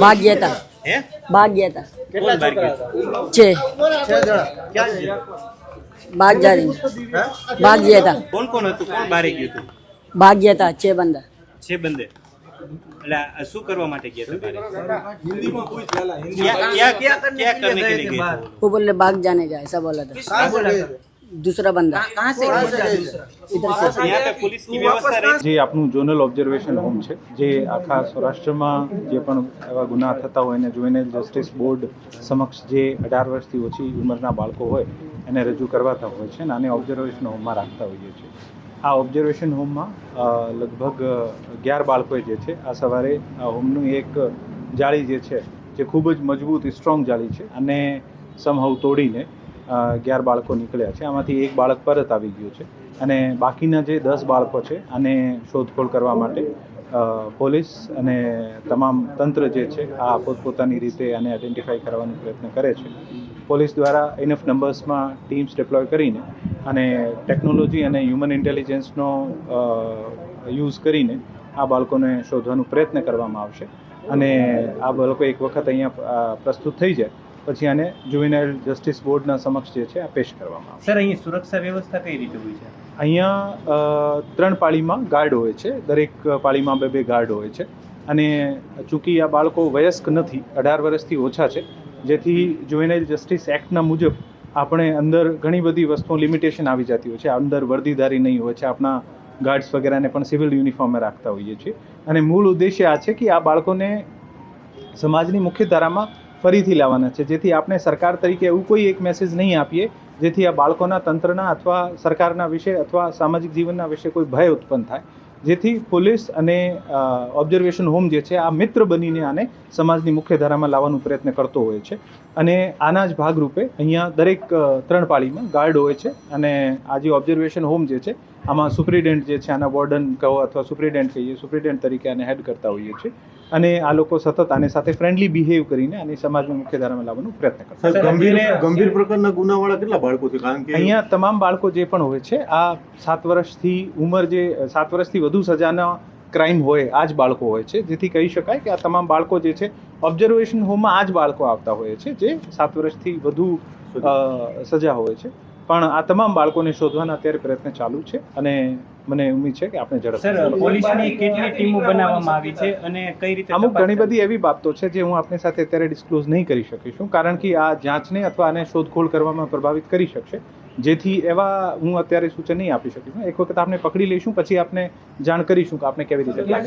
भाग गया था। હે भाग गया था। કેટલા છોકરા 6 ક્યાં છે भाग जा रही भाग गया था। કોણ કોણ હતું કોણ બારે ગયું હતું भाग गया था 6 बंदा। 6 બંદે એટલે આ શું કરવા માટે ગયા હતા બારે क्या करने के लिए गए थे वो बोले भाग जाने का ऐसा बोला था। दूसरा बंदा इधर से यहाँ पे पुलिस की व्यवस्था रही જે આપણું ઝોનલ ઓબ્ઝર્વેશન હોમ છે જે આખા સૌરાષ્ટ્રમાં જે પણ એવા ગુના થતા હોય અને જુવેનાઇલ જસ્ટિસ બોર્ડ સમક્ષ જે 18 વર્ષથી ઓછી ઉંમરના બાળકો હોય એને રજૂ કરવાતા હોય છે અને આને ઓબ્ઝર્વેશન હોમમાં રાખતા હોઈએ છીએ। આ ઓબ્ઝર્વેશન હોમમાં લગભગ 11 બાળકોએ જે છે આ સવારે આ હોમનું એક જાળી જે છે જે ખૂબ જ મજબૂત સ્ટ્રોંગ જાળી છે અને સમહાઉ તોડીને 11 બાળકો નીકળ્યા છે। આમાંથી એક બાળક પરત આવી ગયું છે અને બાકીના જે 10 બાળકો છે આને શોધખોળ કરવા માટે પોલીસ અને તમામ તંત્ર જે છે આ પોતપોતાની રીતે આને આઈડેન્ટિફાઈ કરવાનો પ્રયત્ન કરે છે। પોલીસ દ્વારા ઇનફ નંબર્સમાં ટીમ્સ ડિપ્લોય કરીને અને ટેકનોલોજી અને હ્યુમન ઇન્ટેલિજન્સનો યુઝ કરીને આ બાળકોને શોધવાનો પ્રયત્ન કરવામાં આવશે અને આ બાળકો એક વખત અહીંયા પ્રસ્તુત થઈ જાય પછી આને જુવેનાઇલ જસ્ટિસ બોર્ડના સમક્ષ જે છે આ પેશ કરવામાં આવશે। સર અહીં સુરક્ષા વ્યવસ્થા કઈ રીતે હોય છે અહીંયા 3 પાળીમાં ગાર્ડ હોય છે, દરેક પાળીમાં 2 ગાર્ડ હોય છે અને ચૂંકી આ બાળકો વયસ્ક નથી, 18 વર્ષથી ઓછા છે, જેથી જુવેનાઇલ જસ્ટિસ એક્ટના મુજબ આપણે અંદર ઘણી બધી વસ્તુઓ લિમિટેશન આવી જતી હોય છે। અંદર વર્દીધારી નહીં હોય છે, આપણા ગાર્ડ્સ વગેરેને પણ સિવિલ યુનિફોર્મે રાખતા હોઈએ છીએ અને મૂળ ઉદ્દેશ્ય આ છે કે આ બાળકોને સમાજની મુખ્ય ધારામાં ફરીથી લાવવાના છે, જેથી આપણે સરકાર તરીકે એવું કોઈ એક મેસેજ નહીં આપીએ જેથી આ બાળકોના તંત્રના અથવા સરકારના વિશે અથવા સામાજિક જીવનના વિશે કોઈ ભય ઉત્પન્ન થાય, જેથી પોલીસ અને ઓબ્ઝર્વેશન હોમ જે છે આ મિત્ર બનીને આને સમાજની મુખ્ય ધારામાં લાવવાનો પ્રયત્ન કરતો હોય છે અને આના જ ભાગરૂપે અહીંયા દરેક 3 પાળીમાં ગાર્ડ હોય છે અને આ જે ઓબ્ઝર્વેશન હોમ જે છે આમાં સુપ્રિન્ટેન્ડન્ટ જે છે આના વોર્ડન કહો અથવા સુપ્રિન્ટેન્ડન્ટ કહીએ, સુપ્રિન્ટેન્ડન્ટ તરીકે આને હેડ કરતા હોઈએ છીએ અને આ લોકો સતત આની સાથે ફ્રેન્ડલી બિહેવ કરીને આની સમાજની મુખ્ય ધારામાં લાવવાનો પ્રયત્ન કરતા ગંભીર પ્રકારના ગુનાવાળા કેટલા બાળકો છે? કારણ કે અહીંયા તમામ બાળકો જે પણ હોય છે આ 7 વર્ષથી ઉંમર જે 7 વર્ષથી વધુ સજાના ક્રાઇમ હોય આ જ બાળકો હોય છે, જેથી કહી શકાય કે આ તમામ બાળકો જે છે ઓબ્ઝર્વેશન હોમમાં આ જ બાળકો આવતા હોય છે જે 7 વર્ષથી વધુ સજા હોય છે, પણ આ તમામ બાળકોને શોધવાના અત્યારે પ્રયત્ન ચાલુ છે અને મને ઉમ્મીદ છે કે આપણે સર ઝડપથી પોલીસની કેટલી ટીમો બનાવવામાં આવી છે અને કઈ રીતે અમુક તપાસ ઘણી બધી એવી બાબતો છે જે હું આપની સાથે અત્યારે ડિસ્ક્લોઝ નહીં કરી શકીશું કારણ કે આ જાંચને અથવા આને શોધખોળ કરવામાં પ્રભાવિત કરી શકશે, જેથી એવા હું અત્યારે સૂચન નહીં આપી શકીશું। એક વખત આપણે પકડી લઈશું પછી આપને જાણ કરીશું કે આપણે કેવી રીતે